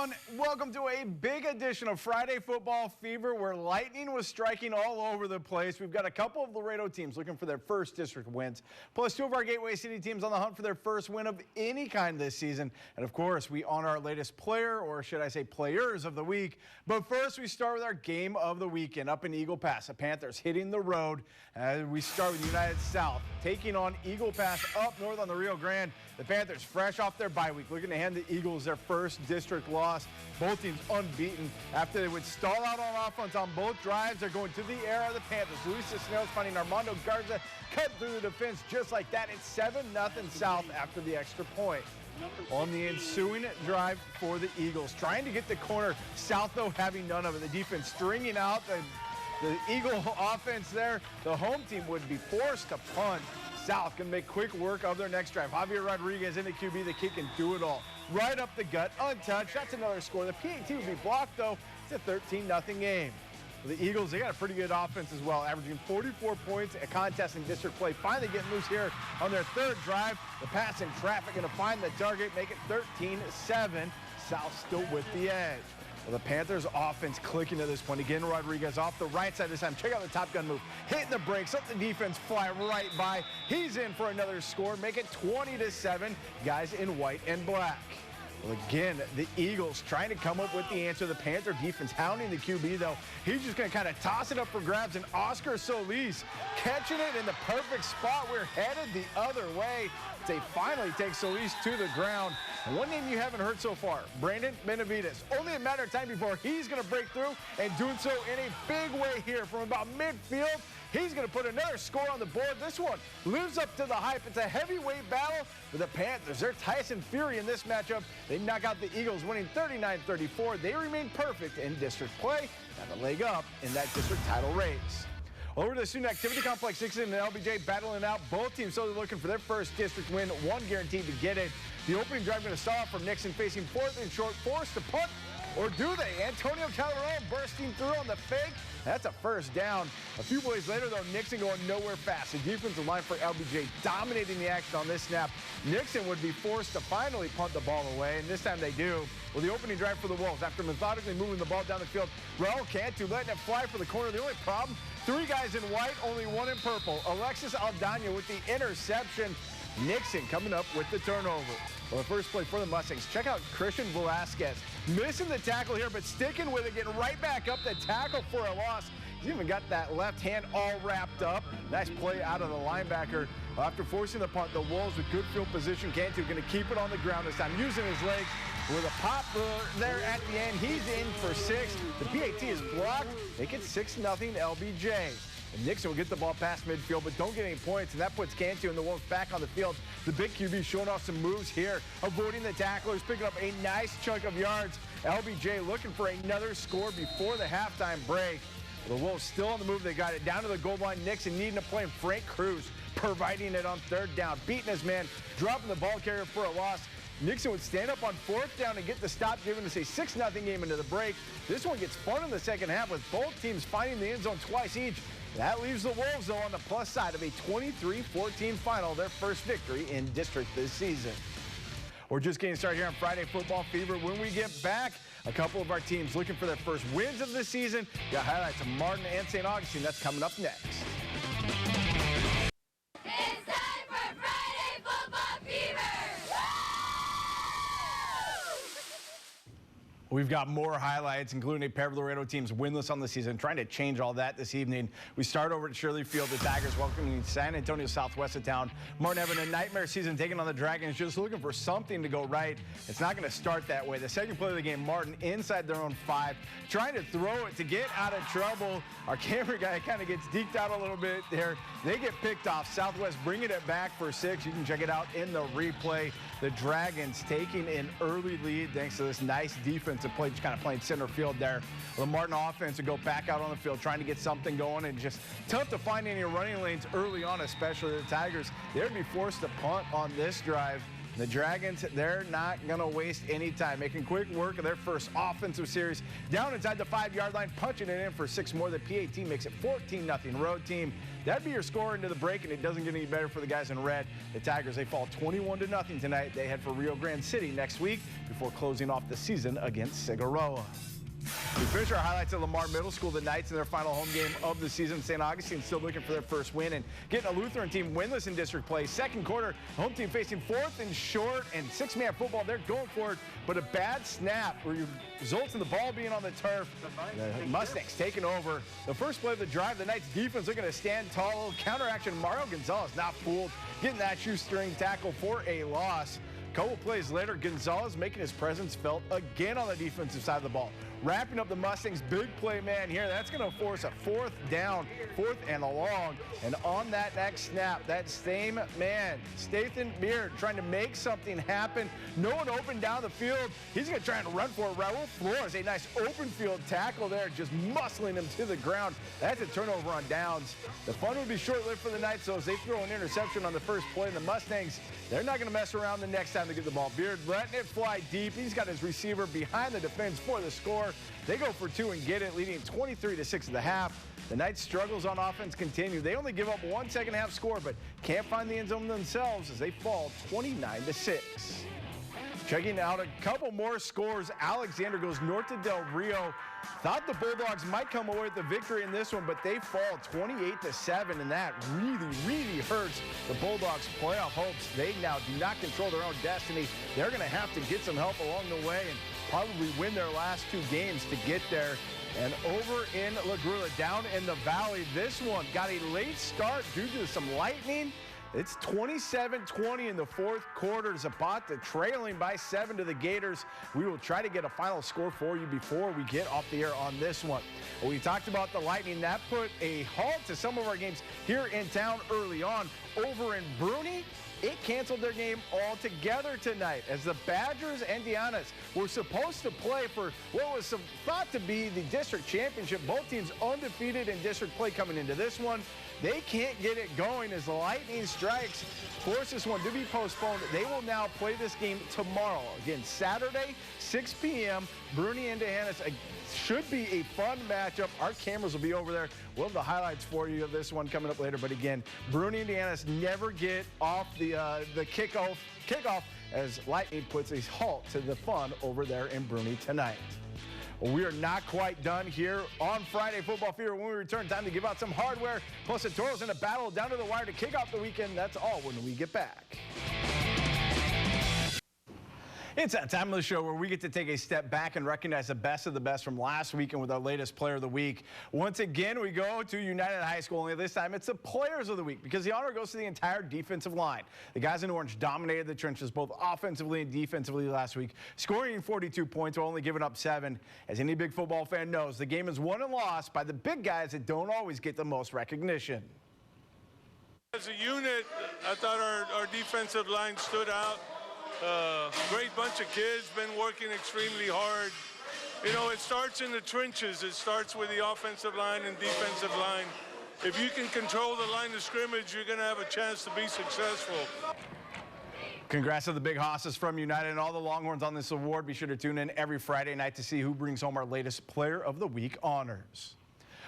everyone. Welcome to a big edition of Friday Football Fever where lightning was striking all over the place. We've got a couple of Laredo teams looking for their first district wins, plus two of our Gateway City teams on the hunt for their first win of any kind this season. And of course, we honor our latest player, or should I say players of the week. But first, we start with our game of the weekend up in Eagle Pass. The Panthers hitting the road. We start with United South taking on Eagle Pass up north on the Rio Grande. The Panthers fresh off their bye week, looking to hand the Eagles their first district loss. Both teams unbeaten. After they would stall out on offense on both drives, they're going to the air of the Panthers. Luis Cisneros finding Armando Garza, cut through the defense just like that. It's 7-0 South after the extra point. On the ensuing drive for the Eagles, trying to get the corner. South, though, having none of it. The defense stringing out the Eagle offense there. The home team would be forced to punt. South can make quick work of their next drive. Javier Rodriguez in the QB, the kick and do it all. Right up the gut, untouched. That's another score. The PAT would be blocked, though. It's a 13-0 game. For the Eagles, they got a pretty good offense as well, averaging 44 points, a contest in district play. Finally getting loose here on their third drive. The pass in traffic going to find the target, make it 13-7. South still with the edge. Well, the Panthers offense clicking to this point. Again, Rodriguez off the right side this time. Check out the Top Gun move. Hitting the brakes, let the defense fly right by. He's in for another score. Make it 20-7. Guys in white and black. Well, again, the Eagles trying to come up with the answer. The Panther defense hounding the QB, though. He's just going to kind of toss it up for grabs, and Oscar Solis catching it in the perfect spot. We're headed the other way. They finally take Solis to the ground. And one name you haven't heard so far, Brandon Benavidez. Only a matter of time before he's going to break through, and doing so in a big way here from about midfield. He's going to put another score on the board. This one lives up to the hype. It's a heavyweight battle for the Panthers. They're Tyson Fury in this matchup. They knock out the Eagles, winning 39-34. They remain perfect in district play. Got a leg up in that district title race. Over to the Student Activity Complex, Nixon and LBJ battling it out. Both teams slowly looking for their first district win, one guaranteed to get it. The opening drive going to start off from Nixon, facing fourth and short, forced to punt. Or do they? Antonio Calderon bursting through on the fake. That's a first down. A few plays later, though, Nixon going nowhere fast. The defensive line for LBJ dominating the action on this snap. Nixon would be forced to finally punt the ball away, and this time they do. Well, the opening drive for the Wolves, after methodically moving the ball down the field, Raul Cantu letting it fly for the corner. The only problem, three guys in white, only one in purple. Alexis Aldana with the interception. Nixon coming up with the turnover. Well, the first play for the Mustangs. Check out Christian Velasquez. Missing the tackle here, but sticking with it, getting right back up the tackle for a loss. He's even got that left hand all wrapped up. Nice play out of the linebacker. After forcing the punt, the Wolves with good field position. Cantu going to keep it on the ground this time, using his legs. With a pop there at the end, he's in for 6. The PAT is blocked. Make it 6-0 LBJ. And Nixon will get the ball past midfield, but don't get any points, and that puts Cantu and the Wolves back on the field. The big QB showing off some moves here, avoiding the tacklers, picking up a nice chunk of yards. LBJ looking for another score before the halftime break. The Wolves still on the move. They got it down to the goal line. Nixon needing to play, and Frank Cruz providing it on third down. Beating his man, dropping the ball carrier for a loss. Nixon would stand up on fourth down and get the stop, giving us a 6-0 game into the break. This one gets fun in the second half with both teams finding the end zone twice each. That leaves the Wolves, though, on the plus side of a 23-14 final, their first victory in district this season. We're just getting started here on Friday Football Fever. When we get back, a couple of our teams looking for their first wins of the season. Got highlights of Martin and St. Augustine. That's coming up next. It's time for Friday Football Fever! We've got more highlights, including a pair of Laredo teams winless on the season, trying to change all that this evening. We start over at Shirley Field. The Tigers welcoming San Antonio southwest of town. Martin having a nightmare season, taking on the Dragons, just looking for something to go right. It's not going to start that way. The second play of the game, Martin inside their own 5, trying to throw it to get out of trouble. Our camera guy kind of gets deked out a little bit there. They get picked off. Southwest bringing it back for 6. You can check it out in the replay. The Dragons taking an early lead thanks to this nice defensive play, just kind of playing center field there. The Martin offense would go back out on the field trying to get something going, and just tough to find any running lanes early on, especially the Tigers. They would be forced to punt on this drive. The Dragons, they're not going to waste any time, making quick work of their first offensive series. Down inside the 5-yard line, punching it in for 6 more. The PAT makes it 14-0 road team. That'd be your score into the break, and it doesn't get any better for the guys in red. The Tigers, they fall 21-0 tonight. They head for Rio Grande City next week before closing off the season against Figueroa. We finish our highlights at Lamar Middle School. The Knights in their final home game of the season. St. Augustine still looking for their first win and getting a Lutheran team winless in district play. Second quarter, home team facing 4th and short and 6-man football. They're going for it, but a bad snap results in the ball being on the turf. The Mustangs taking over. The first play of the drive, the Knights defense looking to stand tall. Counteraction, Mario Gonzalez not fooled, getting that shoestring tackle for a loss. A couple plays later, Gonzalez making his presence felt again on the defensive side of the ball. Wrapping up the Mustangs' big play man here. That's going to force a 4th down, 4th and a long. And on that next snap, that same man, Stathan Beard, trying to make something happen. No one open down the field. He's going to try and run for it. Raul Flores, a nice open field tackle there, just muscling him to the ground. That's a turnover on downs. The fun would be short-lived for the Knights, though, as they throw an interception on the first play. And the Mustangs, they're not going to mess around the next time they get the ball. Beard letting it fly deep. He's got his receiver behind the defense for the score. They go for 2 and get it, leading 23-6 at the half. The Knights' struggles on offense continue. They only give up 1 second-half score, but can't find the end zone themselves as they fall 29-6. Checking out a couple more scores. Alexander goes north to Del Rio. Thought the Bulldogs might come away with the victory in this one, but they fall 28-7, and that really hurts the Bulldogs' playoff hopes. They now do not control their own destiny. They're going to have to get some help along the way and probably win their last 2 games to get there. And over in La Grula, down in the valley, this one got a late start due to some lightning. It's 27-20 in the 4th quarter. Zapata trailing by 7 to the Gators. We will try to get a final score for you before we get off the air on this one. We talked about the lightning. That put a halt to some of our games here in town early on. Over in Bruni, it canceled their game altogether tonight as the Badgers and Dianas were supposed to play for what was thought to be the district championship. Both teams undefeated in district play coming into this one. They can't get it going as the lightning strikes, force this one to be postponed. They will now play this game tomorrow. Again, Saturday, 6 p.m. Bruni and Dianas. Should be a fun matchup. Our cameras will be over there. We'll have the highlights for you of this one coming up later. But again, Bruni and Dianas never get off the kickoff as Lightning puts a halt to the fun over there in Bruni tonight. Well, we are not quite done here on Friday Football Fever. When we return, time to give out some hardware. Plus, the Toros in a battle down to the wire to kick off the weekend. That's all when we get back. It's that time of the show where we get to take a step back and recognize the best of the best from last weekend with our latest Player of the Week. Once again, we go to United High School, only this time it's the Players of the Week because the honor goes to the entire defensive line. The guys in orange dominated the trenches both offensively and defensively last week, scoring 42 points while only giving up 7. As any big football fan knows, the game is won and lost by the big guys that don't always get the most recognition. As a unit, I thought our defensive line stood out. Great bunch of kids, been working extremely hard. You know, it starts in the trenches. It starts with the offensive line and defensive line. If you can control the line of scrimmage, you're going to have a chance to be successful. Congrats to the Big Hosses from United and all the Longhorns on this award. Be sure to tune in every Friday night to see who brings home our latest Player of the Week honors.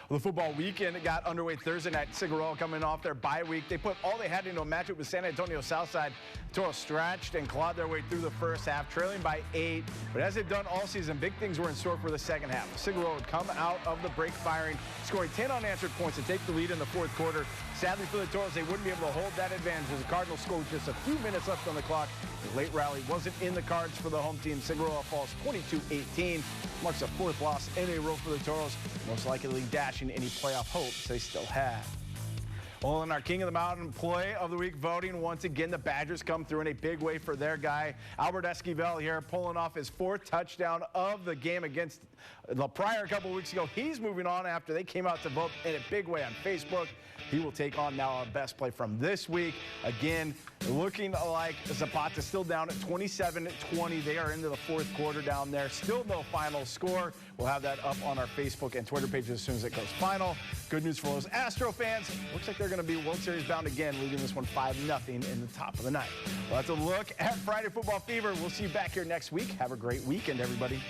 Well, the football weekend got underway Thursday night. Figueroa coming off their bye week. They put all they had into a matchup with San Antonio Southside. Toros stretched and clawed their way through the first half, trailing by 8. But as they've done all season, big things were in store for the second half. Figueroa would come out of the break firing, scoring 10 unanswered points to take the lead in the 4th quarter. Sadly for the Toros, they wouldn't be able to hold that advantage as the Cardinals scored with just a few minutes left on the clock. The late rally wasn't in the cards for the home team. Figueroa falls 22-18. Marks a 4th loss in a row for the Toros, most likely dashing any playoff hopes they still had. Well, in our King of the Mountain Play of the Week voting, once again, the Badgers come through in a big way for their guy. Albert Esquivel here pulling off his 4th touchdown of the game against the prior a couple weeks ago. He's moving on after they came out to vote in a big way on Facebook. He will take on now our best play from this week. Again, looking like Zapata still down at 27-20. They are into the 4th quarter down there. Still no final score. We'll have that up on our Facebook and Twitter pages as soon as it goes final. Good news for those Astro fans. Looks like they're they're going to be World Series bound again, leading this one 5-0 in the top of the ninth. Well, that's a look at Friday Football Fever. We'll see you back here next week. Have a great weekend, everybody.